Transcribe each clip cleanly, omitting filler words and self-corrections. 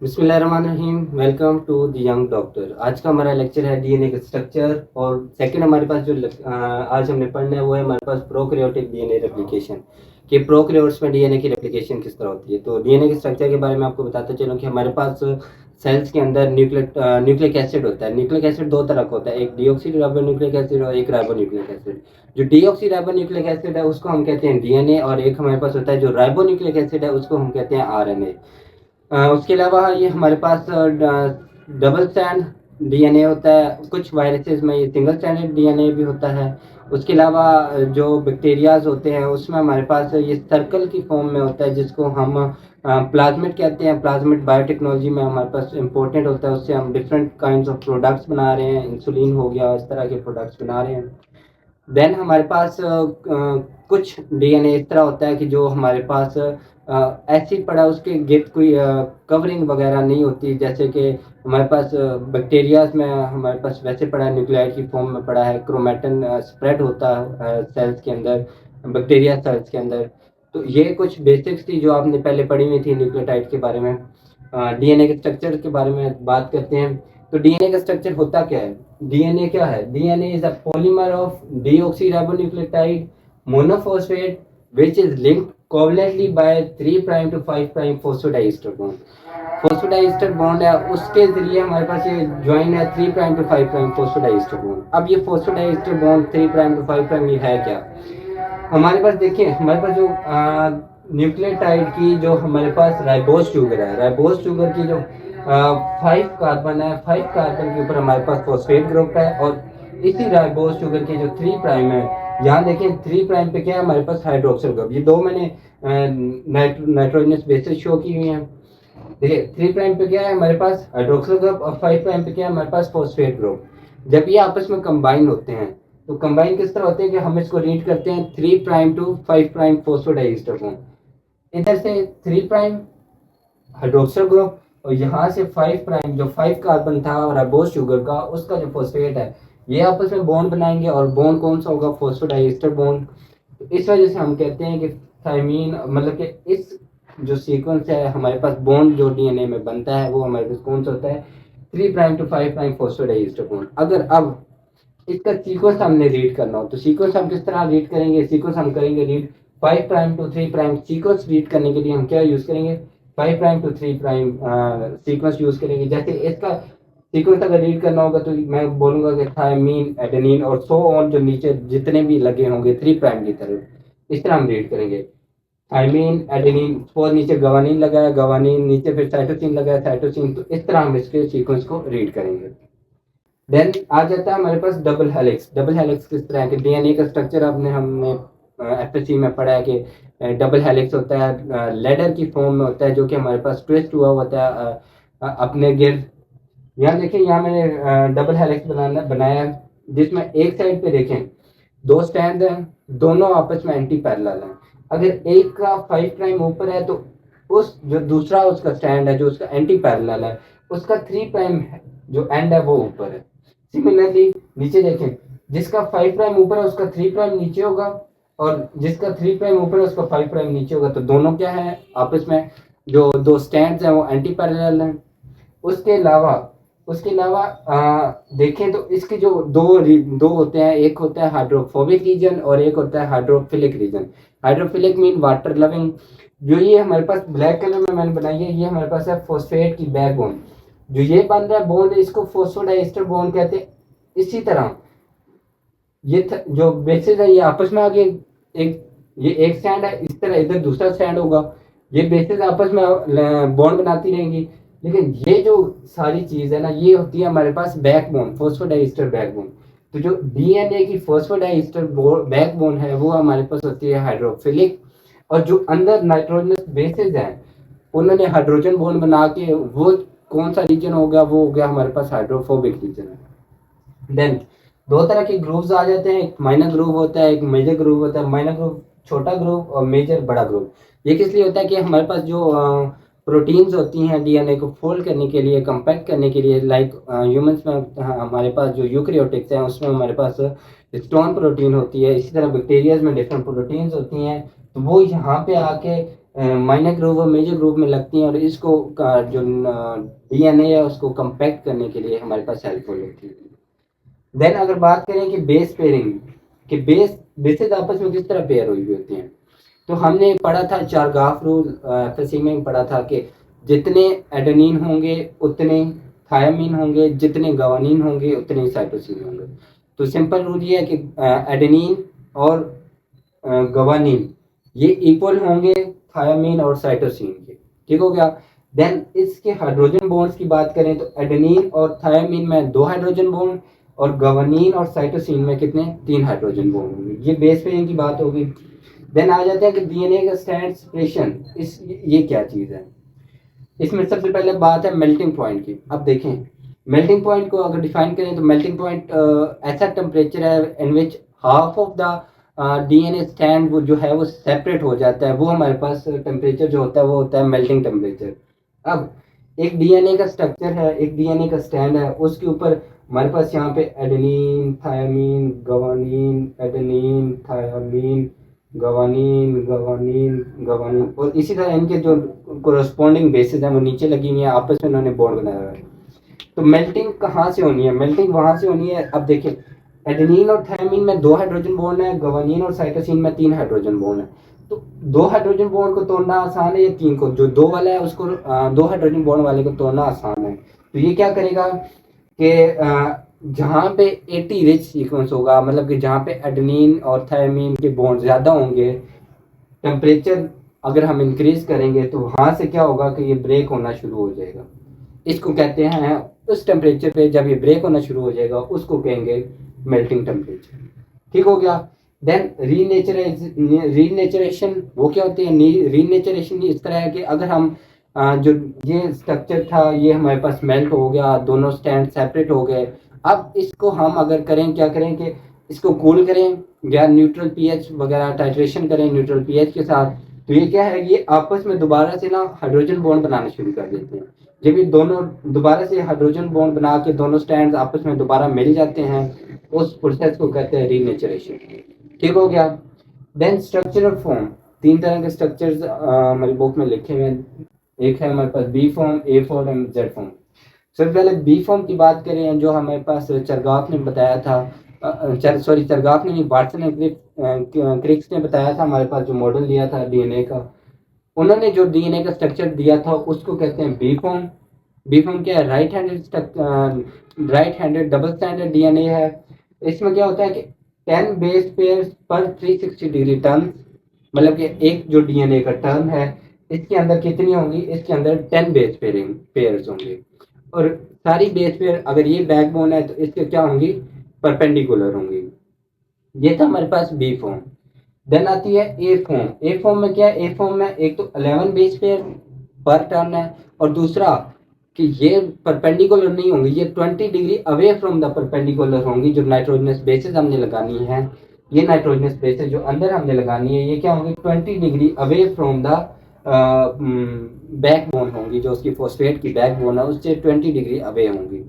बिस्मिल्लाहिर्रहमानिर्रहीम। Welcome to the young doctor. आज का हमारा लेक्चर है डीएनए का स्ट्रक्चर और सेकंड हमारे पास जो आज हमने पढ़ना है वो है हमारे पास प्रोकैरियोटिक डीएनए रेप्लिकेशन कि प्रोकैरियोट्स में डीएनए की रेप्लिकेशन किस तरह होती है। तो डीएनए के स्ट्रक्चर के बारे में आपको बताते चलूँ कि हमारे पास सेल्स के अंदर न्यूक्लिक एसिड होता है। न्यूक्लिक एसिड दो तरह का होता है, एक डीऑक्सी राइबो न्यूक्लिक एसिड और एक राइबो न्यूक्लिक एसिड। जो डीऑक्सी राइबो न्यूक्लिक एसिड है उसको हम कहते हैं डीएनए और एक हमारे पास होता है जो राइबो न्यूक्लिक एसिड है उसको हम कहते हैं आरएनए। उसके अलावा ये हमारे पास डबल स्टैंड डीएनए होता है, कुछ वायरसेस में ये सिंगल स्टैंडर्ड डीएनए भी होता है। उसके अलावा जो बैक्टीरियाज होते हैं उसमें हमारे पास ये सर्कल की फॉर्म में होता है जिसको हम प्लाज्मिड कहते हैं। प्लाज्मिड बायोटेक्नोलॉजी में हमारे पास इंपॉर्टेंट होता है, उससे हम डिफरेंट काइंड्स ऑफ प्रोडक्ट्स बना रहे हैं, इंसुलिन हो गया, इस तरह के प्रोडक्ट्स बना रहे हैं। देन हमारे पास कुछ डीएनए इस तरह होता है कि जो हमारे पास एसिड पड़ा उसके गिर्द कोई कवरिंग वगैरह नहीं होती, जैसे कि हमारे पास बैक्टीरियाज में हमारे पास वैसे पड़ा है, न्यूक्लियाइड की फॉर्म में पड़ा है, क्रोमेटिन स्प्रेड होता है सेल्स के अंदर, बैक्टीरिया सेल्स के अंदर। तो ये कुछ बेसिक्स थी जो आपने पहले पढ़ी हुई थी न्यूक्लियोटाइड के बारे में। डीएनए के स्ट्रक्चर के बारे में बात करते हैं। तो डीएनए का स्ट्रक्चर होता क्या है? डीएनए क्या है? DNA is a polymer of deoxyribonucleotide monophosphate which is linked covalently by 3 prime to 5 prime phosphodiester bond। Phosphodiester bond है उसके जरिए हमारे पास ये ज्वाइन है 3 prime to 5 prime phosphodiester bond. अब ये phosphodiester bond 3 prime to 5 prime ये है क्या? हमारे पास देखिए, हमारे पास जो न्यूक्लियोटाइड की जो हमारे पास राइबोज शुगर है, राइबोज शुगर की जो 5 कार्बन है, 5 कार्बन के ऊपर हमारे पास फॉस्फेट ग्रुप है और इसी राइबोज शुगर के जो 3 प्राइम है, यहाँ देखिए 3 प्राइम पे क्या है हमारे पास हाइड्रोक्सिल ग्रुप। ये दो मैंने नाइट्रोजनस बेसिस शो की हुई हैं। देखिए 3 प्राइम पे क्या है हमारे पास हाइड्रोक्सिल ग्रुप और 5 प्राइम पे क्या है हमारे पास फॉस्फेट ग्रुप। जब ये आपस में कंबाइन होते हैं तो कंबाइन किस तरह होते हैं कि हम इसको रीड करते हैं 3 prime to 5 prime phosphodiester bond. इधर से 3 प्राइम हाइड्रोक्सिल ग्रुप और यहाँ से 5 प्राइम जो 5 कार्बन था राइबोज शुगर का उसका जो फॉस्फेट है, ये आपस में बॉन्ड बनाएंगे और बॉन्ड कौन सा होगा? Phosphodiester bond. तो इस वजह से हम कहते हैं कि थायमीन मतलब कि इस जो सीक्वेंस है हमारे पास बॉन्ड जो डीएनए में बनता है वो हमारे पास कौन सा होता है? 3 prime to 5 prime phosphodiester bond. अगर अब इसका सीक्वेंस हमने रीड करना हो तो सीक्वेंस हम किस तरह रीड करेंगे? सीक्वेंस हम करेंगे read 5 prime to 3 prime. Sequence read करने के लिए हम क्या यूज करेंगे? 5 prime to 3 prime sequence use करेंगे। जैसे इसका सीक्वेंस अगर रीड करना होगा तो मैं बोलूंगा कि थायमीन, एडेनिन और सो ऑन जो नीचे जितने भी लगे होंगे 3 प्राइम की तरफ, इस तरह हम रीड करेंगे। थायमीन, एडेनिन, सपोज नीचे गवानीन लगा है, गवानीन नीचे फिर साइटोसिन लगा है, साइटोसिन। तो इस तरह हम इसके सीक्वेंस को रीड करेंगे। देन आ जाता है हमारे पास डबल हेलिक्स। डबल हेलिक्स किस तरह है कि डीएनए का स्ट्रक्चर हमने एफएससी में पढ़ा है कि डबल हेलिक्स होता है, लेडर की फॉर्म में होता है जो कि हमारे पास ट्विस्ट हुआ होता है अपने गिर्द। यहाँ देखिए, यहाँ मैंने डबल हेलिक्स बनाया है जिसमें एक साइड पे देखें दो स्टैंड हैं, दोनों आपस में एंटी पैरेलल हैं। अगर एक का 5 प्राइम ऊपर है तो उस जो दूसरा उसका स्टैंड है जो उसका एंटी पैरेलल है उसका 3 प्राइम जो एंड है वो ऊपर है। सिमिलरली नीचे देखें, जिसका 5 प्राइम ऊपर है उसका 3 प्राइम नीचे होगा और जिसका 3 प्राइम ऊपर है उसका 5 प्राइम नीचे होगा। तो दोनों क्या है आपस में जो दो स्टैंड्स हैं वो एंटी पैरेलल हैं। उसके अलावा देखें तो इसके जो दो होते हैं, एक होता है हाइड्रोफोबिक रीजन और एक होता है hydrophilic region. Hydrophilic mean water loving. जो ये हमारे पास ब्लैक कलर में मैंने बनाई है, ये हमारे पास है फॉस्फेट की बैकबोन। जो ये बन रहा है बॉन्ड इसको फॉस्फोडाइस्टर बॉन्ड कहते हैं। इसी तरह ये जो बेसिस है ये आपस में आगे एक ये एक स्टैंड है, इस तरह इधर दूसरा स्टैंड होगा, ये बेसिस आपस में बॉन्ड बनाती रहेंगी। लेकिन ये जो सारी चीज है ना ये होती है हमारे पास बैकबोन, फॉस्फोडाइस्टर बैकबोन। तो जो डीएनए की फॉस्फोडाइस्टर बैकबोन है वो हमारे पास होती है हाइड्रोफिलिक। और जो अंदर नाइट्रोजनस बेसिस हैं उन्होंने हाइड्रोजन बॉन्ड बना के वो कौन सा रीजन हो गया? वो हो गया हमारे पास हाइड्रोफोबिक रीजन है। देन दो तरह के ग्रुप्स आ जाते हैं, एक माइनर ग्रुप होता है, एक मेजर ग्रुप होता है। माइनर ग्रुप छोटा ग्रुप और मेजर बड़ा ग्रुप। ये किस लिए होता है कि हमारे पास जो प्रोटीन्स होती हैं डीएनए को फोल्ड करने के लिए, कंपैक्ट करने के लिए, लाइक ह्यूमंस में हमारे पास जो यूकैरियोटिक्स हैं उसमें हमारे पास स्टोन प्रोटीन होती है, इसी तरह बैक्टीरियाज में डिफरेंट प्रोटीन्स होती हैं। तो वो यहाँ पे आके माइनर ग्रुप और मेजर ग्रुप में लगती हैं और इसको जो डीएनए है उसको कंपैक्ट करने के लिए हमारे पास हेल्पफुल होती है। देन अगर बात करें कि बेस पेयरिंग, कि बेसेस आपस में किस तरह पेयर हुई होती हैं, तो हमने पढ़ा था चारगाफ रूल, एफएससी में पढ़ा था कि जितने एडेनिन होंगे उतने थायामीन होंगे, जितने गवानीन होंगे उतने ही साइटोसिन होंगे। तो सिंपल रूल ये है कि एडेनिन और गवानीन ये इक्वल होंगे थायामीन और साइटोसिन के। ठीक हो गया। देन इसके हाइड्रोजन बॉन्ड्स की बात करें तो एडेनिन और थायामीन में 2 हाइड्रोजन बॉन्ड और गवानीन और साइटोसिन में कितने 3 हाइड्रोजन बॉन्ड होंगे। ये बेस पेयरिंग की बात होगी। देन आ जाते हैं कि डीएनए का स्टैंड सेपरेशन, इस ये क्या चीज़ है। इसमें सबसे पहले बात है मेल्टिंग पॉइंट की। अब देखें मेल्टिंग पॉइंट को अगर डिफाइन करें तो मेल्टिंग पॉइंट ऐसा टेम्परेचर है in which half of the DNA strand वो जो है वो सेपरेट हो जाता है। वो हमारे पास टेम्परेचर जो होता है वो होता है मेल्टिंग टेम्परेचर। अब एक डीएनए का स्ट्रक्चर है, एक डीएनए का स्टैंड है, उसके ऊपर हमारे पास यहाँ पे adenine thiamine guanine, adenine thiamine guanine guanine guanine, और इसी तरह इनके जो कोरस्पॉन्डिंग बेसिस हैं वो नीचे लगी हुई है, आपस में उन्होंने बॉन्ड बनाया हुआ है। तो मेल्टिंग कहाँ से होनी है, मेल्टिंग वहां से होनी है। अब देखिए एडेनिन और थायमिन में 2 हाइड्रोजन बॉन्ड है, गवानीन और साइटोसिन में 3 हाइड्रोजन बॉन्ड है। तो 2 हाइड्रोजन बॉन्ड को तोड़ना आसान है या 3 को, जो 2 वाला है उसको 2 हाइड्रोजन बॉन्ड वाले को तोड़ना आसान है। तो ये क्या करेगा कि जहाँ पे 80 रिच सीक्वेंस होगा, मतलब कि जहाँ पे एडेनिन और थायमिन के बॉन्ड ज़्यादा होंगे, टेम्परेचर अगर हम इंक्रीज करेंगे तो वहाँ से क्या होगा कि ये ब्रेक होना शुरू हो जाएगा। इसको कहते हैं, उस टेम्परेचर पे जब ये ब्रेक होना शुरू हो जाएगा उसको कहेंगे मेल्टिंग टेम्परेचर। ठीक हो गया। देन रीनेचरेशन वो क्या होती है, रीनेचरेशन इस तरह है कि अगर हम जो ये स्ट्रक्चर था ये हमारे पास मेल्ट हो गया, दोनों स्टैंड सेपरेट हो गए। अब इसको हम अगर करें, क्या करें कि इसको कूल करें या न्यूट्रल पीएच वगैरह टाइट्रेशन करें न्यूट्रल पीएच के साथ, तो ये क्या है, ये आपस में दोबारा से ना हाइड्रोजन बॉन्ड बनाना शुरू कर देते हैं। जब ये दोनों दोबारा से हाइड्रोजन बॉन्ड बना के दोनों स्टैंड आपस में दोबारा मिल जाते हैं, उस प्रोसेस को कहते हैं रीनेचरेशन। ठीक हो गया। देन स्ट्रक्चर और फॉर्म, 3 तरह के स्ट्रक्चर्स हमारी बुक में लिखे हुए हैं। एक है हमारे पास B form, A form and Z form. सबसे पहले बी फॉर्म की बात करें, जो हमारे पास चरगाफ ने बताया था, चरगाफ ने नहीं, वाटसन एंड क्रिक्स ने बताया था, हमारे पास जो मॉडल दिया था डीएनए का, उन्होंने जो डीएनए का स्ट्रक्चर दिया था उसको कहते हैं बी फॉर्म। बी फॉर्म क्या है, right handed double standard DNA है। इसमें क्या होता है कि 10 बेस पेयर्स पर 360 डिग्री टर्न, मतलब कि एक जो डीएनए का टर्न है इसके अंदर कितनी होंगी, इसके अंदर 10 बेस पेयर्स होंगे। और सारी बेस पेयर अगर ये बैकबोन है तो इसके क्या होंगी, परपेंडिकुलर होंगी। ये था हमारे पास बी फॉर्म। देन आती है ए फॉर्म। ए फॉर्म में क्या है, ए फॉर्म में एक तो 11 बेस पेयर पर टर्न है, और दूसरा कि ये परपेंडिकुलर नहीं होंगी, ये 20 degree away from the perpendicular होंगी। जो नाइट्रोजनस बेसिस हमने लगानी है, ये नाइट्रोजनस बेसिस जो अंदर हमने लगानी है, ये क्या होंगी 20 degree away from the backbone होंगी। जो उसकी फॉस्फेट की बैकबोन है उससे 20 डिग्री अवे होंगी।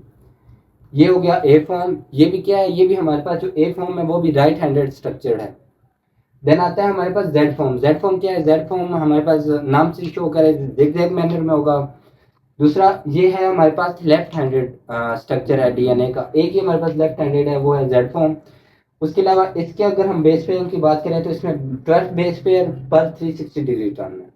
ये हो गया ए फॉर्म। ये भी क्या है, ये भी हमारे पास जो ए फॉर्म है वो भी राइट हैंडेड स्ट्रक्चर है। देन आता है हमारे पास जेड फॉर्म। जेड फॉर्म क्या है, जेड फॉर्म हमारे पास नाम से शो करे ज़िगज़ैग मैनर में होगा। दूसरा ये है हमारे पास लेफ्ट हैंडेड स्ट्रक्चर है डीएनए का, एक ही हमारे पास लेफ्ट हैंडेड है, वो है जेड फॉर्म। उसके अलावा इसके अगर हम बेस पेयर की बात करें तो इसमें 12 बेस पेयर पर 360 डिग्री टर्न है।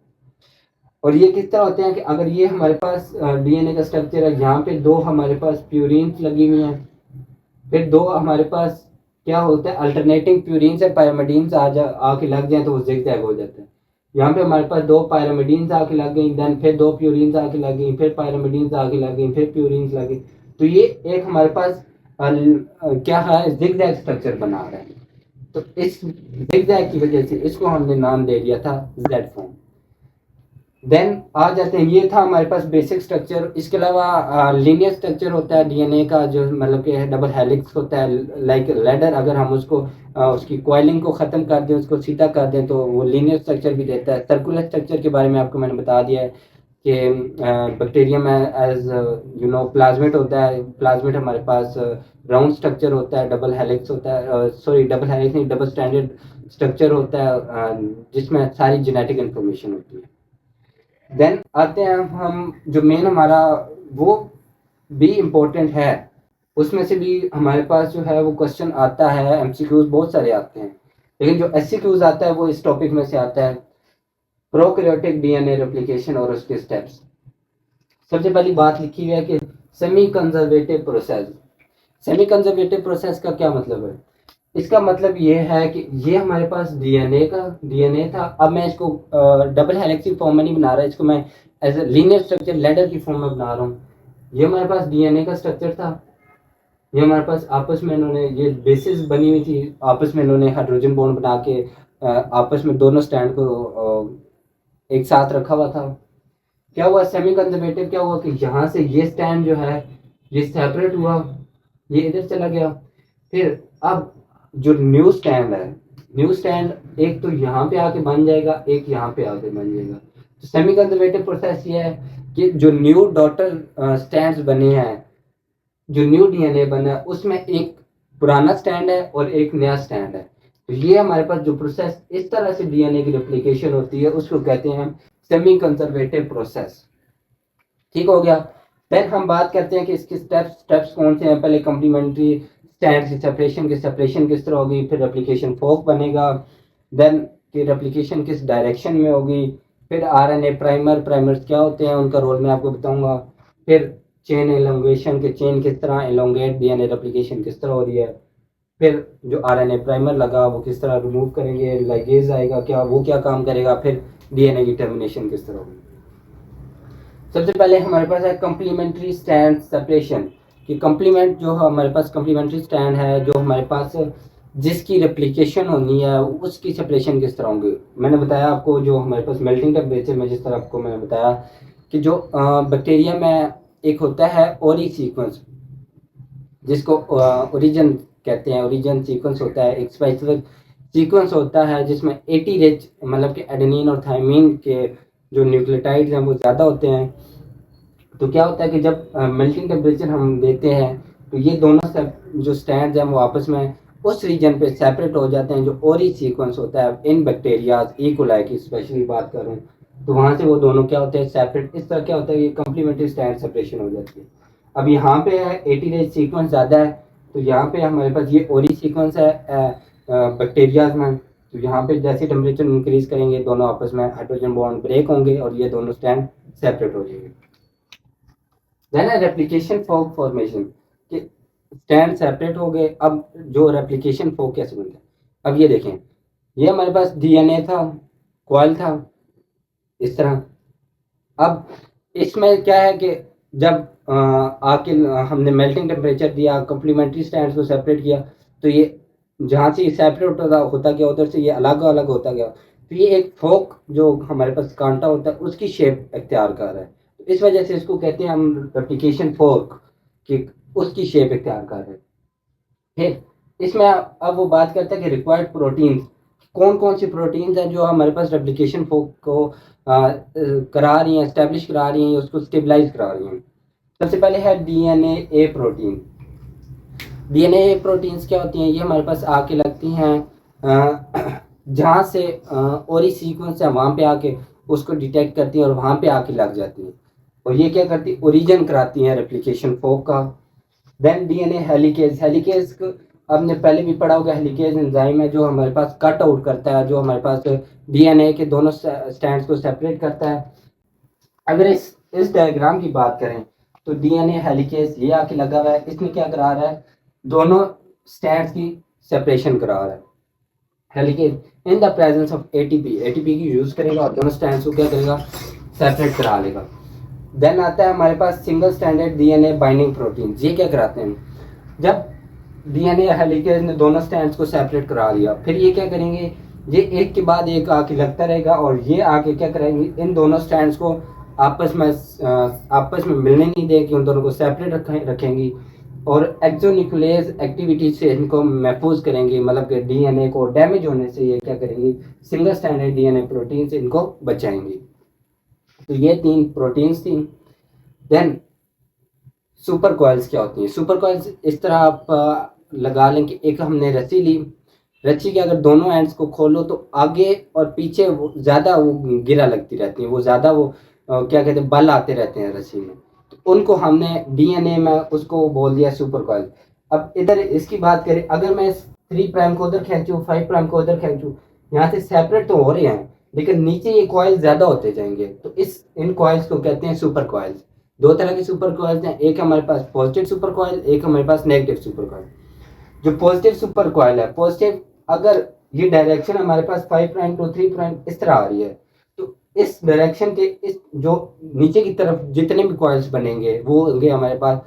और ये किस तरह होते हैं कि अगर ये हमारे पास डीएनए का स्ट्रक्चर है, यहाँ पे 2 हमारे पास प्यूरिन्स लगी हुई हैं, फिर 2 हमारे पास क्या होता है अल्टरनेटिंग प्यूरिन से पायरामिडीन्स आके लग जाए तो वो जिगजैग हो जाते हैं। यहाँ पे हमारे पास 2 पायरामिडीन्स आके लग गई, देन फिर 2 प्यूरिन्स आके लग गई, फिर पायरामिडीन्स आके लग गई, फिर प्यूरिन्स लग गई। तो ये एक हमारे पास क्या है, जिगजैग स्ट्रक्चर बना रहा है। तो इस जिगजैग की वजह से इसको हमने नाम दे दिया था जेड फॉर्म। देन आ जाते हैं, ये था हमारे पास बेसिक स्ट्रक्चर। इसके अलावा लीनियर स्ट्रक्चर होता है डीएनए का, जो मतलब कि डबल हेलिक्स होता है, लाइक लेडर। अगर हम उसको उसकी कॉइलिंग को ख़त्म कर दें, उसको सीधा कर दें तो वो लीनियर स्ट्रक्चर भी देता है। सर्कुलर स्ट्रक्चर के बारे में आपको मैंने बता दिया है कि bacterium as you know plasmid होता है। प्लाज्मेट हमारे पास राउंड स्ट्रक्चर होता है, डबल हेलिक्स होता है, सॉरी डबल हेलिक्स नहीं, डबल स्टैंडर्ड स्ट्रक्चर होता है, जिसमें सारी जेनेटिक इन्फॉर्मेशन होती है। देन आते हैं हम जो मेन हमारा वो भी इम्पोर्टेंट है, उसमें से भी हमारे पास जो है वो क्वेश्चन आता है, एमसीक्यूज बहुत सारे आते हैं, लेकिन जो एससीक्यूज आता है वो इस टॉपिक में से आता है, प्रोकैरियोटिक डीएनए रेप्लिकेशन और उसके स्टेप्स। सबसे पहली बात लिखी हुई है कि semi conservative process. Semi conservative process का क्या मतलब है? इसका मतलब ये है कि ये हमारे पास डीएनए था, अब मैं इसको डबल हेलिक्स फॉर्म में नहीं बना रहा, इसको मैं as a linear structure ladder की फॉर्म में बना रहा हूँ। ये हमारे पास डीएनए का स्ट्रक्चर था, ये हमारे पास आपस में इन्होंने ये बेसिस बनी हुई थी, आपस में इन्होंने हाइड्रोजन बॉन्ड बना के आपस में दोनों स्टैंड को एक साथ रखा हुआ था। क्या हुआ सेमी कंजर्वेटिव, क्या हुआ कि यहाँ से ये स्टैंड जो है ये सेपरेट हुआ, ये इधर चला गया। फिर अब जो न्यू स्टैंड है, न्यू स्टैंड एक तो यहाँ पे आके बन जाएगा, एक यहाँ पे आके बन जाएगा। तो सेमी कंजर्वेटिव प्रोसेस ये है कि जो न्यू डॉटर स्टैंड्स बने हैं, जो न्यू डीएनए बना है उसमें एक पुराना स्टैंड है और एक नया स्टैंड है। तो ये हमारे पास जो प्रोसेस इस तरह से डीएनए की रेप्लिकेशन होती है उसको कहते हैं हम सेमी कंजर्वेटिव प्रोसेस। ठीक हो गया। देन हम बात करते हैं कि इसके स्टेप्स कौन से हैं। पहले कम्प्लीमेंट्री स्टैंड की सेपरेशन किस तरह होगी, फिर रेप्लिकेशन फोर्क बनेगा, देन की रेप्लिकेशन किस डायरेक्शन में होगी, फिर आरएनए प्राइमर्स क्या होते हैं उनका रोल मैं आपको बताऊंगा, फिर चेन एलोंगेशन के चेन किस तरह एलोंगेट डीएनए रेप्लिकेशन किस तरह हो रही है, फिर जो आरएनए प्राइमर लगा वो किस तरह रिमूव करेंगे, लाइगेज आएगा क्या, वो क्या काम करेगा, फिर डीएनए की टर्मिनेशन किस तरह होगी। सबसे पहले हमारे पास है कम्प्लीमेंट्री स्टैंड सेपरेशन। कि कम्प्लीमेंट जो हमारे पास कम्प्लीमेंट्री स्टैंड है जो हमारे पास जिसकी रेप्लिकेशन होनी है उसकी सेपरेशन किस तरह होंगी। मैंने बताया आपको जो हमारे पास मेल्टिंग टेम्परेचर में जिस तरह आपको मैंने बताया कि जो बैक्टीरिया में एक होता है ओरी सीक्वेंस जिसको ओरिजिन कहते हैं, ओरिजिन सीक्वेंस होता है, एक स्पेसिफिक सीक्वेंस होता है जिसमें 80 रिच मतलब कि एडेनिन और थायमीन के जो न्यूक्लियोटाइड्स हैं वो ज़्यादा होते हैं। तो क्या होता है कि जब मेल्टिंग टेम्परेचर हम देते हैं तो ये दोनों जो स्टैंड्स हैं वो आपस में उस रीजन पे सेपरेट हो जाते हैं जो ओरी सीक्वेंस होता है इन बैक्टीरियाज ई कोलाई की स्पेशली बात करूँ तो वहाँ से वो दोनों क्या होते हैं सेपरेट। इस तरह क्या होता है ये कम्प्लीमेंट्री स्टैंड सेपरेशन हो जाती है। अब यहाँ पे है 80 रेज सीक्वेंस ज़्यादा है तो यहाँ पे हमारे पास ये ओरी सीक्वेंस है बैक्टीरियाज में। तो यहाँ पे जैसे टेम्परेचर इंक्रीज करेंगे दोनों आपस में हाइड्रोजन बॉन्ड ब्रेक होंगे और ये दोनों स्टैंड सेपरेट हो जाएंगे। देन है रेप्लिकेशन फोर्क फॉर्मेशन कि स्टैंड सेपरेट हो गए। अब जो रेप्लिकेशन फोर्क कैसे बनता है, अब ये देखें ये हमारे पास डीएनए था, कॉइल था इस तरह। अब इसमें क्या है कि जब आके हमने मेल्टिंग टेम्परेचर दिया, कम्प्लीमेंट्री स्टैंड्स को सेपरेट किया तो ये जहाँ से सेपरेट होता गया उधर से ये अलग अलग होता गया। तो ये एक फोक जो हमारे पास कांटा होता है उसकी शेप इख्तियार कर रहा है। तो इस वजह से इसको कहते हैं हम रेप्लिकेशन फोर्क कि उसकी शेप इख्तियार कर रहे हैं। फिर इसमें अब वो बात करते हैं कि रिक्वायर्ड प्रोटीन्स कौन कौन सी प्रोटीन्स हैं जो हमारे पास रेप्लिकेशन फोर्क को करा रही हैं, स्टैब्लिश करा रही हैं, उसको स्टेबलाइज करा रही हैं। सबसे पहले है डीएनए ए प्रोटीन। डीएनए प्रोटीन्स क्या होती हैं, ये हमारे पास आके लगती हैं जहाँ से ओरी सीक्वेंस है वहाँ पे आके उसको डिटेक्ट करती हैं और वहाँ पे आके लग जाती हैं और ये क्या करती है ओरिजिन कराती हैं रेप्लिकेशन फोर्क का। देन डीएनए हेलिकेज आपने पहले भी पढ़ा होगा, हेलिकेज एंजाइम है जो हमारे पास कट आउट करता है, जो हमारे पास डीएनए के दोनों स्टैंड्स को सेपरेट करता है। अगर इस डायग्राम की बात करें तो डीएनए हेलिकेज ये आके लगा हुआ है, इसमें क्या करा रहा है दोनों स्टैंड्स की सेपरेशन करा रहा है। Helicase in the presence of ATP की यूज करेगा और दोनों स्टैंड्स को क्या करेगा सेपरेट करा लेगा। देन आता है हमारे पास single stranded DNA binding protein. ये क्या कराते हैं, जब डीएनए हेलिकेज ने दोनों स्टैंड्स को सेपरेट करा लिया फिर ये क्या करेंगे, ये एक के बाद एक आके लगता रहेगा और ये आके क्या करेंगे इन दोनों स्टैंड्स को आपस में मिलने नहीं देगी, उन दोनों को सेपरेट रखेंगी और एक्सोन्यूक्लियस एक्टिविटी से इनको महफूज करेंगे, मतलब कि डीएनए को डैमेज होने से ये क्या करेंगी सिंगल स्टैंडर्ड डीएनए प्रोटीन से इनको बचाएंगी। तो ये 3 प्रोटीन्स थी। देन सुपर कॉइल्स क्या होती हैं, सुपर कॉइल्स इस तरह आप लगा लें कि एक हमने रस्सी ली, रस्सी के अगर दोनों एंड्स को खोलो तो आगे और पीछे वो ज़्यादा वो गिरा लगती रहती है, वो ज़्यादा वो क्या कहते हैं बल आते रहते हैं रस्सी में, तो उनको हमने डीएनए में उसको बोल दिया सुपर कॉइल। अब इधर इसकी बात करें, अगर मैं 3 प्राइम को उधर खींचूं, 5 प्राइम को उधर खींचूं, यहाँ से सेपरेट तो हो रहे हैं लेकिन नीचे ये कॉइल ज्यादा होते जाएंगे, तो इस इन कॉइल्स को कहते हैं सुपर कॉइल्स। दो तरह के सुपर कॉइल्स हैं, एक हमारे पास पॉजिटिव सुपर कॉइल, एक हमारे पास नेगेटिव सुपर कॉइल। जो पॉजिटिव सुपर कॉइल है, पॉजिटिव अगर ये डायरेक्शन हमारे पास 5 प्राइम टू 3 प्राइम इस तरह आ रही है, तो इस डायरेक्शन के इस जो नीचे की तरफ जितने भी कॉइल्स बनेंगे वो होंगे हमारे पास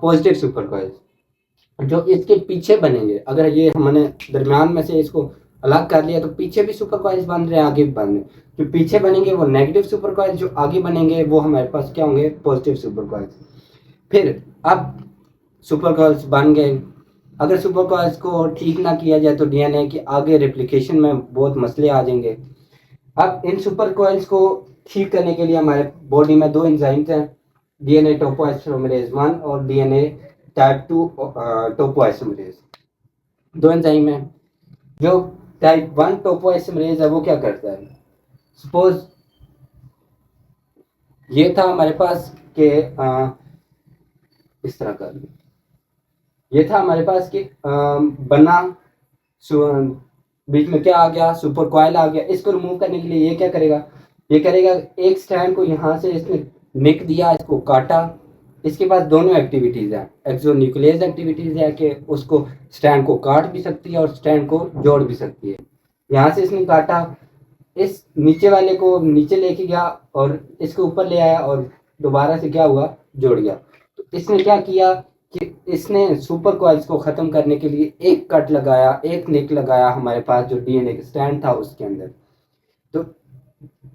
पॉजिटिव सुपर कॉइल्स। जो इसके पीछे बनेंगे, अगर ये हमने दरमियान में से इसको अलग कर लिया तो पीछे भी सुपर कॉइल्स बन रहे हैं, आगे भी बन रहे हैं। जो पीछे बनेंगे वो नेगेटिव सुपर कॉइल्स, जो आगे बनेंगे वो हमारे पास क्या होंगे, पॉजिटिव सुपर कॉइल्स। फिर अब सुपर कॉइल्स बन गए, अगर सुपर कॉइल्स को ठीक ना किया जाए तो डीएनए की आगे रेप्लिकेशन में बहुत मसले आ जाएंगे। अब इन सुपर कॉइल्स को ठीक करने के लिए हमारे बॉडी में 2 एंजाइम्स हैं, डीएनए टोपोआइसोमरेज 1 और डीएनए टाइप 2 टोपोआइसोमरेज। 2 एंजाइम हैं। जो टाइप 1 टोपोआइसोमरेज है वो क्या करता है, सपोज ये था हमारे पास कि इस तरह का ये था हमारे पास कि बना बीच में क्या आ गया, सुपर कॉइल आ गया। इसको रिमूव करने के लिए ये क्या करेगा, ये करेगा एक स्ट्रैंड को यहाँ से इसने निक दिया, इसको काटा। इसके पास दोनों एक्टिविटीज है, एक्सोन्यूक्लियस एक्टिविटीज है कि उसको स्ट्रैंड को काट भी सकती है और स्ट्रैंड को जोड़ भी सकती है। यहाँ से इसने काटा, इस नीचे वाले को नीचे लेके गया और इसको ऊपर ले आया और दोबारा से क्या हुआ, जोड़ गया। तो इसने क्या किया कि इसने सुपर कॉइल्स को खत्म करने के लिए एक कट लगाया, एक निक लगाया हमारे पास जो डीएनए का स्ट्रैंड था उसके अंदर। तो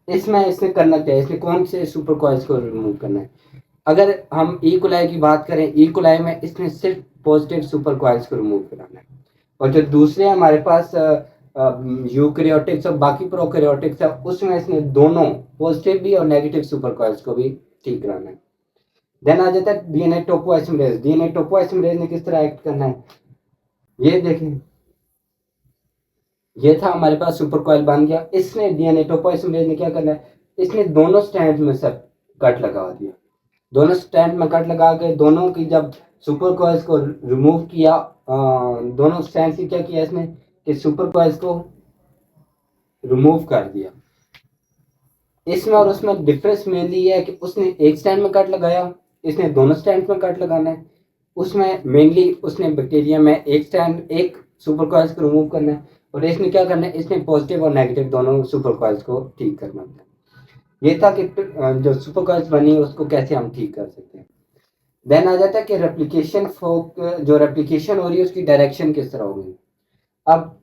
इसमें इसने करना क्या है, इसने कौन से सुपर कॉइल्स को रिमूव करना है। अगर हम ई कोलाई की बात करें, ई कोलाई में इसने सिर्फ पॉजिटिव सुपर कॉइल्स को रिमूव कराना है, और जो दूसरे हमारे पास यूकैरियोटिक्स और बाकी प्रोकैरियोटिक्स है उसमें इसने दोनों पॉजिटिव भी और नेगेटिव सुपर कॉइल्स को भी ठीक कराना है। देन आ जाता है डीएनए टोपोआइसोमरेज। डीएनए टोपोआइसोमरेज ने किस तरह एक्ट करना है, ये देखें, ये था हमारे पास सुपर कॉइल बन गया। इसने डीएनए टोपोआइसोमरेज ने क्या करना है, इसने दोनों स्ट्रैंड में सब कट लगा दिया। दोनों स्ट्रैंड में कट लगा के दोनों की जब सुपर कॉइल्स को रिमूव किया, दोनों स्ट्रैंड से क्या किया इसने कि सुपर कॉइल्स को रिमूव कर दिया। इसमें और उसमें डिफरेंस मेनली ये है कि उसने एक स्टैंड में कट लगाया, इसने दोनों स्टैंड में कट लगाना है। उसमें मेनली उसने बैक्टीरिया में एक स्टैंड एक सुपर कॉइल्स को रिमूव करना है, और इसने क्या करना है, इसने पॉजिटिव और नेगेटिव दोनों सुपर कॉइल्स को ठीक करना है। ये था कि जो सुपर कॉइल्स बनी उसको कैसे हम ठीक कर सकते हैं। देन आ जाता है कि रेप्लिकेशन फोक, जो रेप्लिकेशन हो रही है उसकी डायरेक्शन किस तरह होगी। अब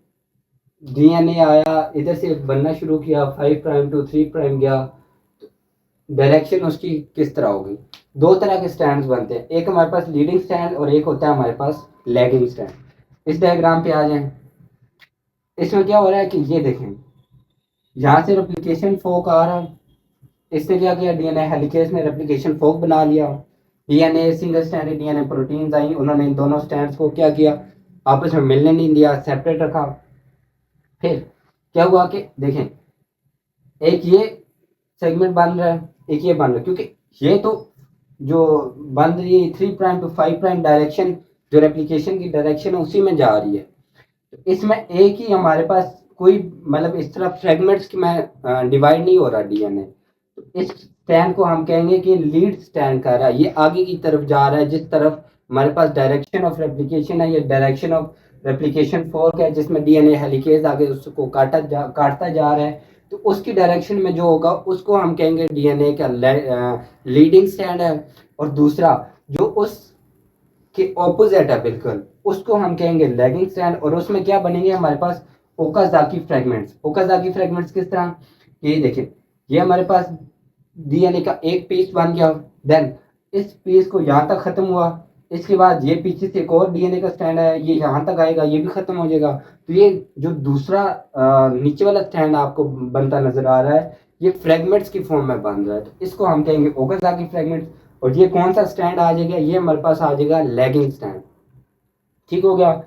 डीएनए आया, इधर से बनना शुरू किया, 5 प्राइम टू 3 प्राइम गया, डायरेक्शन उसकी किस तरह होगी। 2 तरह के स्टैंड्स बनते हैं, एक हमारे पास लीडिंग स्टैंड और एक होता है हमारे पास लैगिंग स्टैंड। इस डायग्राम पे आ जाएं, इसमें क्या हो रहा है कि ये देखें, यहाँ से रेप्लिकेशन फोक आ रहा है, इसने क्या किया, डीएनए हेलिकेज ने रेप्लिकेशन फोक बना लिया। DNA single strand DNA proteins आई, उन्होंने इन दोनों स्टैंड्स को क्या किया, आपस में मिलने नहीं दिया, सेपरेट रखा। फिर क्या हुआ कि देखें, एक ये सेगमेंट बन रहा है, एक ये बन रहा है, क्योंकि ये तो जो बन रही है 3 प्राइम टू 5 प्राइम डायरेक्शन, जो रेप्लिकेशन की डायरेक्शन है उसी में जा रही है। तो इसमें एक ही हमारे पास कोई मतलब इस तरह फ्रेगमेंट्स की मैं डिवाइड नहीं हो रहा डीएनए। तो इस स्टैंड को हम कहेंगे कि लीड स्टैंड कर रहा है, ये आगे की तरफ जा रहा है, जिस तरफ हमारे पास डायरेक्शन ऑफ रेप्लिकेशन है, ये डायरेक्शन ऑफ रेप्लिकेशन फोर्क है, जिसमें डीएनए हेलिकेज आगे उसको काटता जा रहा है। तो उसकी डायरेक्शन में जो होगा उसको हम कहेंगे डीएनए का लीडिंग स्टैंड है, और दूसरा जो उस के ऑपोजिट है बिल्कुल उसको हम कहेंगे लैगिंग स्ट्रैंड। और उसमें क्या बनेंगे हमारे पास ओकाजाकी फ्रेगमेंट्स। ओकाजाकी फ्रेगमेंट्स किस तरह, ये देखें, ये हमारे पास डीएनए का एक पीस बन गया, देन इस पीस को यहाँ तक खत्म हुआ, इसके बाद ये पीछे से एक और डीएनए का स्टैंड है, ये यहाँ तक आएगा, ये भी खत्म हो जाएगा। तो ये जो दूसरा नीचे वाला स्टैंड आपको बनता नजर आ रहा है, ये फ्रेगमेंट्स की फॉर्म में बन रहा है, तो इसको हम कहेंगे ओकाजाकी फ्रेगमेंट्स। और ये कौन सा स्टैंड आ जाएगा, ये हमारे पास आ जाएगा लैगिंग स्टैंड। ठीक हो गया,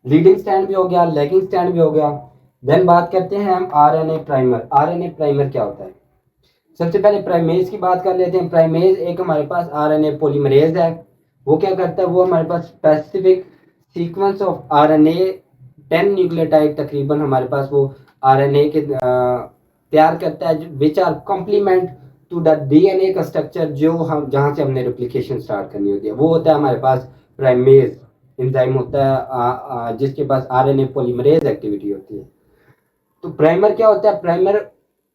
लीडिंग स्टैंड भी हो गया, लैगिंग स्टैंड भी हो गया। देन बात करते हैं हम आरएनए प्राइमर। आरएनए प्राइमर क्या होता है, सबसे पहले प्राइमेज की बात कर लेते हैं। प्राइमेज एक हमारे पास आरएनए पॉलीमरेज है। वो क्या करता है, वो हमारे पास specific sequence of RNA 10 nucleotide तकरीबन हमारे पास वो आरएनए के तैयार करता है, which are complement to the DNA का स्ट्रक्चर जो हम जहाँ से हमने रेप्लिकेशन स्टार्ट करनी होती है, वो होता है हमारे पास प्राइमेज एंजाइम होता है, जिसके पास आरएनए पॉलीमरेज एक्टिविटी होती है। तो प्राइमर क्या होता है, प्राइमर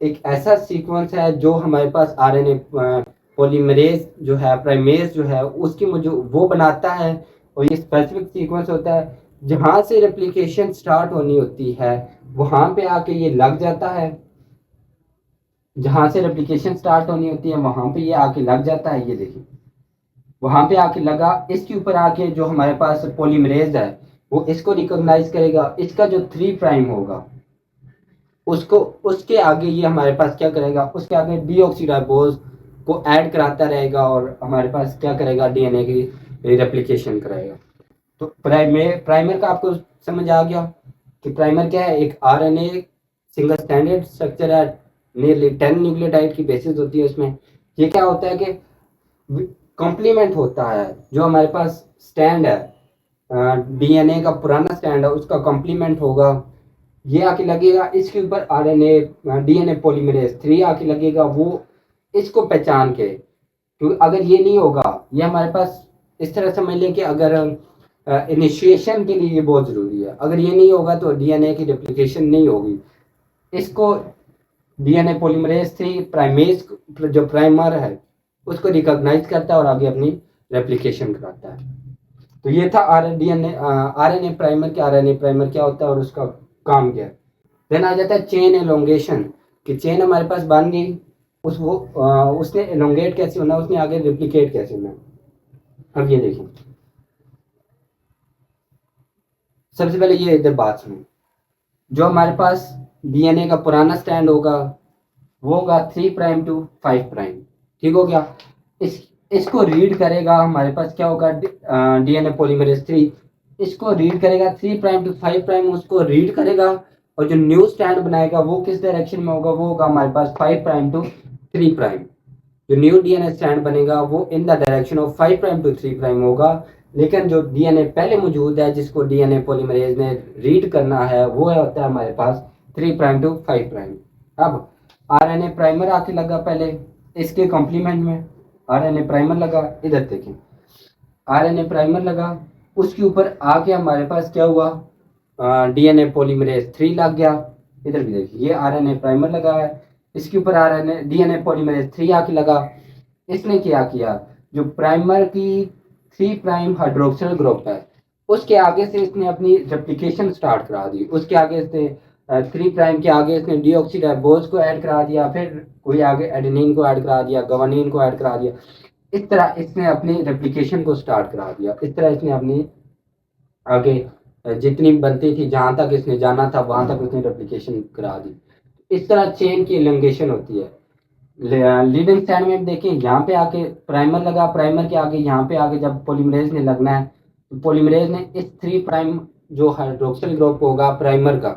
एक ऐसा सीक्वेंस है जो हमारे पास आरएनए पॉलीमरेज जो है, प्राइमेज जो है उसकी मुझे वो बनाता है। और ये स्पेसिफिक सीक्वेंस होता है, जहाँ से रेप्लिकेशन स्टार्ट होनी होती है वहाँ पे आके ये लग जाता है। जहाँ से रेप्लिकेशन स्टार्ट होनी होती है वहाँ पे ये आके लग जाता है। ये देखिए वहाँ पे आके लगा, इसके ऊपर आके जो हमारे पास पॉलीमरेज है वो इसको रिकॉग्नाइज करेगा। इसका जो 3 प्राइम होगा उसको, उसके आगे ये हमारे पास क्या करेगा, उसके आगे डीऑक्सीराइबोज को ऐड कराता रहेगा और हमारे पास क्या करेगा, डीएनए की रेप्लिकेशन कराएगा। तो प्राइमर का आपको समझ आ गया कि प्राइमर क्या है, एक आरएनए सिंगल स्टैंडर्ड स्ट्रक्चर है, नियरली 10 न्यूक्लियोटाइड की बेसिस होती है उसमें। ये क्या होता है कि कॉम्प्लीमेंट होता है, जो हमारे पास स्टैंड है डीएनए का पुराना स्टैंड है उसका कॉम्प्लीमेंट होगा। ये आके लगेगा इसके ऊपर आरएनए डीएनए पॉलीमरेज 3 आके लगेगा, वो इसको पहचान के, क्योंकि अगर ये नहीं होगा, ये हमारे पास इस तरह समझ लें कि अगर इनिशिएशन के लिए ये बहुत ज़रूरी है, अगर ये नहीं होगा तो डीएनए की रेप्लिकेशन नहीं होगी। इसको डीएनए पॉलीमरेज 3 प्राइमेज जो प्राइमर है उसको रिकॉग्नाइज करता है और आगे अपनी रेप्लिकेशन कराता है। तो ये था आरएनए प्राइमर के, आरएनए प्राइमर क्या होता है और उसका काम क्या है। देन आ जाता है चेन एलोंगेशन, कि चेन हमारे पास बन गई, उसने एलोंगेट कैसे होना, उसने आगे रिप्लिकेट कैसे होना। अब ये देखिए, सबसे पहले ये इधर बात सुनो, जो हमारे पास डीएनए का पुराना स्टैंड होगा वो होगा 3 प्राइम टू 5 प्राइम, ठीक हो गया। इसको रीड करेगा, हमारे पास क्या होगा, डीएनए पॉलीमरेज 3 इसको रीड करेगा, 3 प्राइम टू 5 प्राइम उसको रीड करेगा, और जो न्यू स्टैंड बनाएगा वो किस डायरेक्शन में होगा, वो होगा हमारे पास 5 प्राइम टू 3 प्राइम। जो न्यू डीएनए स्टैंड बनेगा वो in the direction of 5 prime to 3 prime होगा। लेकिन जो डीएनए पहले मौजूद है जिसको डीएनए पॉलीमरेज ने रीड करना है वो होता है हमारे पास 3 प्राइम टू 5 प्राइम। अब आरएनए प्राइमर आके लगा पहले इसके कॉम्प्लीमेंट में, आरएनए प्राइमर लगा, इधर देखें आरएनए प्राइमर लगा, उसके ऊपर आके हमारे पास क्या हुआ, डीएनए पॉलीमरेज 3 लग गया। इधर भी देखिए ये आरएनए प्राइमर लगा है, इसके ऊपर आरएनए डीएनए पॉलीमरेज 3 आके लगा। इसने क्या किया, जो प्राइमर की 3 प्राइम हाइड्रोक्सिल ग्रुप है उसके आगे से इसने अपनी रेप्लिकेशन स्टार्ट करा दी, उसके आगे से 3 प्राइम के आगे इसने डीऑक्सीराइबोज को ऐड करा दिया, फिर कोई आगे एडेनिन को ऐड करा दिया, गवानीन को ऐड करा दिया। इस तरह इसने अपनी रेप्लिकेशन को स्टार्ट करा दिया। इस तरह इसने अपनी आगे जितनी बनती थी, जहां तक इसने जाना था वहां तक उसने रेप्लिकेशन करा दी। इस तरह चेन की एलोंगेशन होती है। लीडिंग स्टैंड में देखें, यहाँ पे आके प्राइमर लगा, प्राइमर के आगे यहाँ पे आगे जब पॉलीमरेज ने लगना है तो पॉलीमरेज ने इस 3 प्राइम जो हाइड्रोक्सिल ग्रुप होगा प्राइमर का,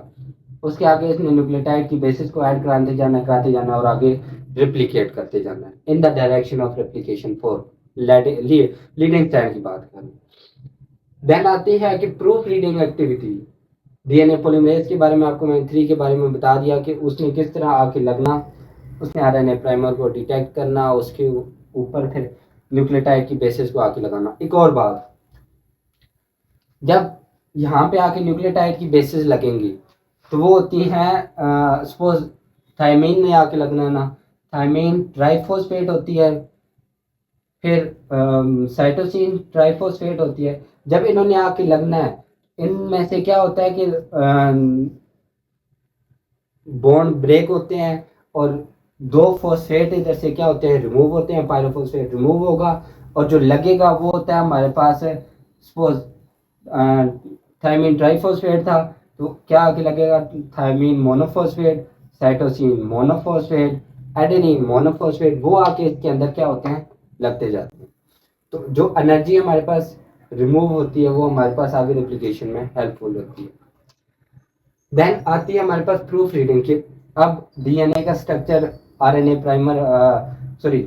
उसके आगे इसने न्यूक्लियोटाइड की बेसिस को ऐड कराते जाना और आगे रिप्लिकेट करते जाना इन the direction of replication for leading stand की बात करें। देन आती है कि proof reading activity. DNA polymerase के बारे में आपको मैंने 3 के बारे में बता दिया कि उसने किस तरह आके लगना, उसने आरएनए प्राइमर को डिटेक्ट करना, उसके ऊपर फिर न्यूक्लियोटाइड की बेसिस को आके लगाना। एक और बात, जब यहाँ पे आके न्यूक्लियोटाइड की बेसिस लगेंगी तो वो होती हैं, सपोज थायमीन में आके लगना ना, थायमीन ट्राइफॉस्फेट होती है, फिर साइटोसिन ट्राइफॉस्फेट होती है। जब इन्होंने आके लगना है, इनमें से क्या होता है कि बॉन्ड ब्रेक होते हैं और 2 फॉस्फेट इधर से क्या होते हैं, रिमूव होते हैं, पायरोफॉस्फेट रिमूव होगा, और जो लगेगा वो होता है हमारे पास, सपोज थायमीन ट्राइफॉस्फेट था तो क्या आके लगेगा, thymine monophosphate, cytosine monophosphate, adenine monophosphate, वो आके इसके अंदर क्या होते हैं, लगते जाते हैं। तो जो एनर्जी हमारे पास रिमूव होती है वो हमारे पास आगे रेप्लिकेशन में हेल्पफुल होती है। देन आती है हमारे पास प्रूफ रीडिंग की। अब डीएनए का structure RNA primer sorry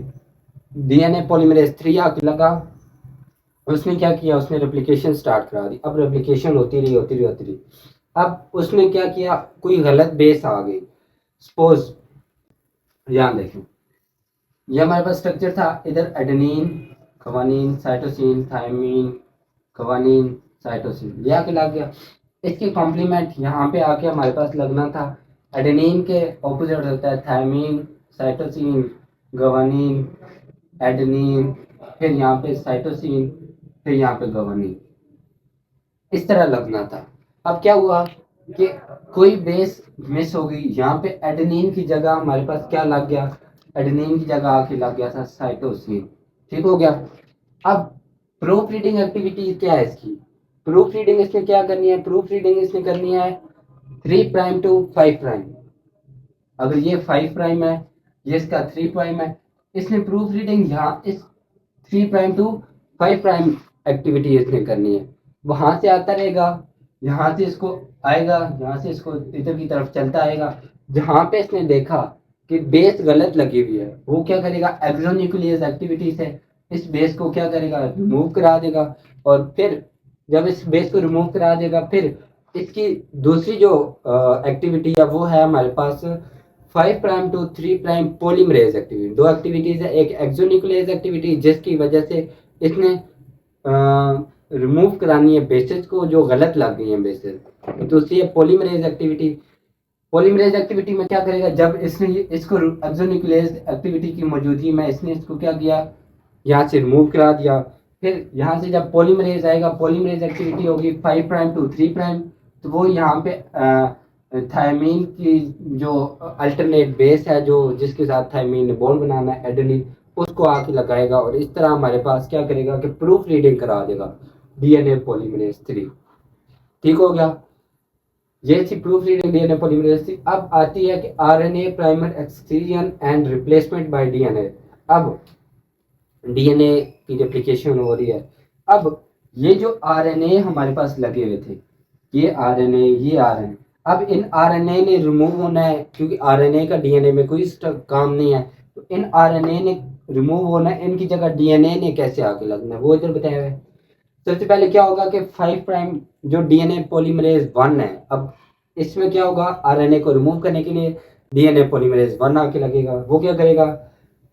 DNA polymerase 3 आके लगा, उसने क्या किया, उसने रेप्लिकेशन स्टार्ट करा दी। अब रेप्लिकेशन होती रही। अब उसने क्या किया, कोई गलत बेस आ गई। सपोज यहाँ देखें, ये हमारे पास स्ट्रक्चर था, इधर adenine, guanine, cytosine, thymine, guanine, cytosine, ये आके लग गया। इसके कॉम्प्लीमेंट यहाँ पे आके हमारे पास लगना था, एडेनिन के ऑपोजिट होता है थायमिन, साइटोसिन, ग्वानिन, एडेनिन, फिर यहाँ पे साइटोसिन, फिर यहाँ पे ग्वानिन, इस तरह लगना था। अब क्या हुआ कि कोई बेस मिस हो गई, यहाँ पे एडेनिन की जगह हमारे पास क्या लग गया, एडेनिन की जगह आके लग गया था साइटोसिन। ठीक हो गया। अब प्रूफ रीडिंग एक्टिविटी क्या है इसकी, प्रूफ रीडिंग इसने क्या करनी है, प्रूफ रीडिंग इसने करनी है 3 प्राइम टू 5 प्राइम। अगर ये 5 प्राइम है, ये इसका 3 प्राइम है, इसने प्रूफ रीडिंग यहाँ इस 3 प्राइम टू 5 प्राइम एक्टिविटी इसने करनी है। वहां से आता रहेगा, यहाँ से इसको आएगा, यहाँ से इसको इधर की तरफ चलता आएगा। जहां पे इसने देखा कि बेस गलत लगी हुई है, वो क्या करेगा, एक्सोन्यूक्लियस एक्टिविटी से इस बेस को क्या करेगा, रिमूव करा देगा। और फिर जब इस बेस को रिमूव करा देगा, फिर इसकी दूसरी जो एक्टिविटी है वो है हमारे पास 5 prime to 3 prime polymerase activity. दो एक्टिविटीज है, एक एक्सोन्यूक्लियस एक्टिविटी जिसकी वजह से इसने रिमूव करानी है बेसिस को जो गलत लग गई है बेसिस। दूसरी है पॉलीमरेज एक्टिविटी। पॉलीमरेज एक्टिविटी में क्या करेगा, जब इसने इसको एक्सोन्यूक्लियस एक्टिविटी की मौजूदगी में इसने इसको क्या किया, यहाँ से रिमूव करा दिया। फिर यहाँ से जब पॉलीमरेज आएगा, पॉलीमरेज एक्टिविटी होगी 5 प्राइम टू 3 प्राइम, तो वो यहाँ पे थायमीन की जो अल्टरनेट बेस है, जो जिसके साथ थायमीन ने बॉन्ड बनाना है एडेनिन, उसको आके लगाएगा और इस तरह हमारे पास क्या करेगा कि प्रूफ रीडिंग करा देगा डीएनए पॉलीमरेज 3। ठीक हो गया, ये थी प्रूफ रीडिंग डीएनए पॉलीमरेज 3। अब आती है कि RNA primer excision and replacement by DNA. अब डीएनए की रेप्लिकेशन हो रही है। अब ये जो आरएनए हमारे पास लगे हुए थे, ये आरएनए, ये आरएनए, अब इन आरएनए ने रिमूव होना है, क्योंकि आरएनए का डीएनए में कोई काम नहीं है, तो इन आरएनए ने रिमूव होना है, इनकी जगह डीएनए ने कैसे आके लगना है वो इधर बताया हुआ है। सबसे पहले क्या होगा कि 5 प्राइम जो डीएनए पॉलीमरेज 1 है, अब इसमें क्या होगा, आरएनए को रिमूव करने के लिए डीएनए पॉलीमरेज 1 आके लगेगा। वो क्या करेगा,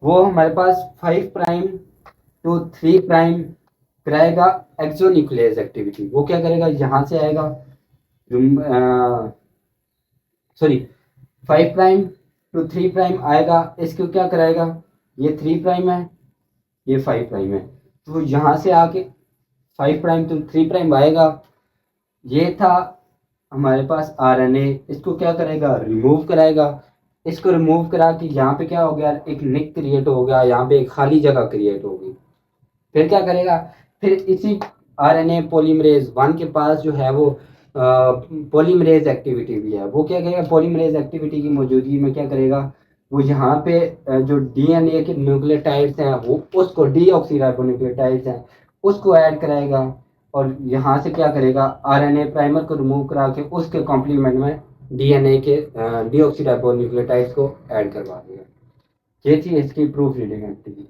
वो हमारे पास 5 प्राइम टू 3 प्राइम कराएगा एक्सोन्यूक्लियस एक्टिविटी। वो क्या करेगा, यहाँ से आएगा, सॉरी 5 प्राइम टू 3 प्राइम आएगा, इसको क्या कराएगा, ये 3 प्राइम है, ये 5 प्राइम है, तो यहाँ से आके 5 प्राइम टू 3 प्राइम आएगा। ये था हमारे पास आरएनए, इसको क्या करेगा, रिमूव कराएगा। इसको रिमूव करा के यहाँ पे क्या हो गया, एक निक क्रिएट हो गया, यहाँ पे एक खाली जगह क्रिएट हो गई। फिर क्या करेगा, फिर इसी आरएनए पॉलीमरेज 1 के पास जो है वो पॉलीमरेज एक्टिविटी भी है। वो क्या करेगा, पॉलीमरेज एक्टिविटी की मौजूदगी में क्या करेगा, वो यहाँ पे जो डीएनए के न्यूक्लियोटाइड्स हैं, वो उसको डीऑक्सीराइबोन्यूक्लियोटाइड्स हैं, उसको ऐड कराएगा। और यहाँ से क्या करेगा, आरएनए प्राइमर को रिमूव करा के उसके कॉम्प्लीमेंट में डीएनए के डीऑक्सीराइबोन्यूक्लियोटाइड्स को ऐड करवा देगा। ये थी इसकी proof reading activity,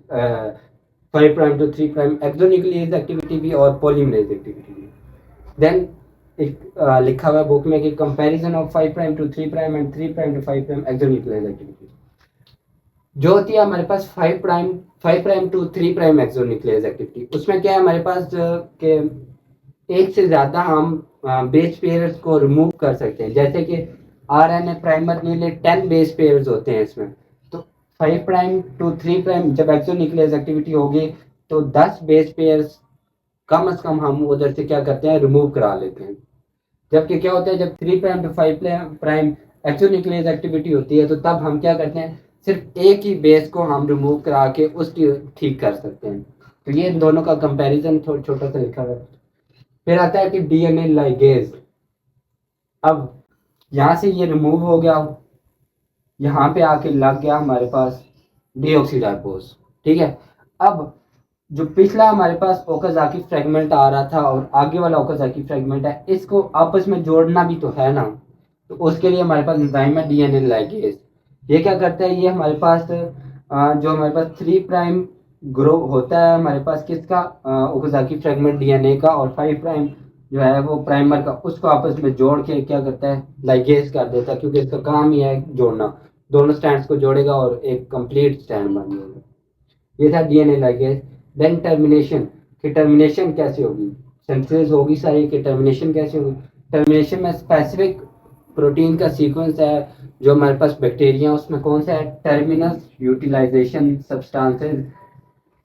5 prime to 3 prime exonuclease activity भी और पॉलीमरेज एक्टिविटी भी। देन एक लिखा हुआ है बुक में कि comparison of 5 prime to 3 prime and 3 prime to 5 prime exonuclease activity. जो होती है हमारे पास 5 prime to 3 prime exonuclease activity, उसमें क्या है हमारे पास के एक से ज्यादा हम बेस पेयर्स को रिमूव कर सकते हैं। जैसे कि आरएनए प्राइमर के लिए 10 बेस पेयर्स होते हैं इसमें, तो 5 प्राइम टू 3 प्राइम जब एक्सोन्यूक्लियस एक्टिविटी होगी तो 10 बेस पेयर्स कम से कम हम उधर से क्या करते हैं, रिमूव करा लेते हैं। जबकि क्या होता है, जब 3 prime to 5 prime exonuclease activity होती है, तो तब हम क्या करते हैं, सिर्फ एक ही बेस को हम रिमूव करा के उसकी ठीक कर सकते हैं। तो ये इन दोनों का कंपैरिजन छोटा सा लिखा हुआ है। फिर आता है कि डीएनए लाइगेज। अब यहाँ से ये रिमूव हो गया, यहाँ पे आके लग गया हमारे पास डीऑक्सीराइबोज। ठीक है, अब जो पिछला हमारे पास ओकाज़ाकी फ्रेगमेंट आ रहा था और आगे वाला ओकाज़ाकी फ्रेगमेंट है, इसको आपस में जोड़ना भी तो है ना, तो उसके लिए हमारे पास एंजाइम है डीएनए लाइगेज। ये क्या करता है, ये हमारे पास जो हमारे पास 3' ग्रुप होता है हमारे पास किसका, ओकाज़की फ्रेगमेंट डीएनए का, और 5' जो है वो प्राइमर का, उसको आपस में जोड़ के क्या करता है, लाइगेज कर देता है, क्योंकि इसका काम ही है जोड़ना। दोनों स्टैंड्स को जोड़ेगा और एक कंप्लीट स्टैंड बन जाएगा। ये था डीएनए लाइगेज। देन टर्मिनेशन, कि टर्मिनेशन कैसे होगी, सिंथेसिस होगी सारी, कि टर्मिनेशन कैसे होगी। टर्मिनेशन में स्पेसिफिक प्रोटीन का सीक्वेंस है जो हमारे पास बैक्टीरिया, उसमें कौन सा है, terminus utilisation substances,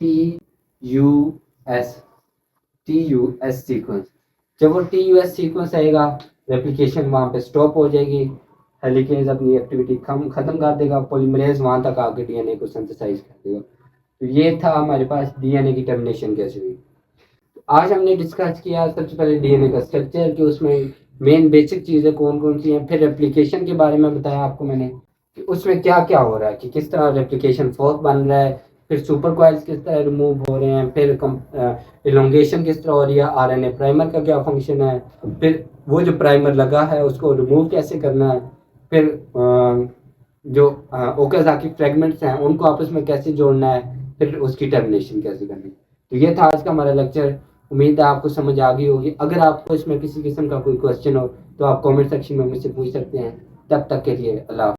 T U S, T U S sequence. जब वो टी यू एस सीक्वेंस आएगा, रेप्लिकेशन वहाँ पे स्टॉप हो जाएगी, हेलिकेज अपनी एक्टिविटी खत्म कर देगा, पॉलीमरेज वहाँ तक आके डीएनए को सिंथेसाइज कर देगा। तो ये था हमारे पास डीएनए की टर्मिनेशन कैसे हुई। आज हमने डिस्कस किया सबसे पहले डीएनए का स्ट्रक्चर, कि उसमें मेन बेसिक चीज़ें कौन कौन सी हैं, फिर रेप्लिकेशन के बारे में बताया आपको मैंने कि उसमें क्या क्या हो रहा है, कि किस तरह रेप्लिकेशन फोर्क बन रहा है, फिर सुपर कॉइल्स किस तरह रिमूव हो रहे हैं, फिर इलोंगेशन किस तरह हो रही है, आरएनए प्राइमर का क्या फंक्शन है, फिर वो जो प्राइमर लगा है उसको रिमूव कैसे करना है, फिर जो ओकाज़की फ्रेगमेंट्स हैं उनको आपस में कैसे जोड़ना है, फिर उसकी टर्मिनेशन कैसे करनी है। तो ये था आज का हमारा लेक्चर। उम्मीद है आपको समझ आ गई होगी। अगर आपको इसमें किसी किस्म का कोई क्वेश्चन हो तो आप कमेंट सेक्शन में मुझसे पूछ सकते हैं। तब तक के लिए अल्लाह।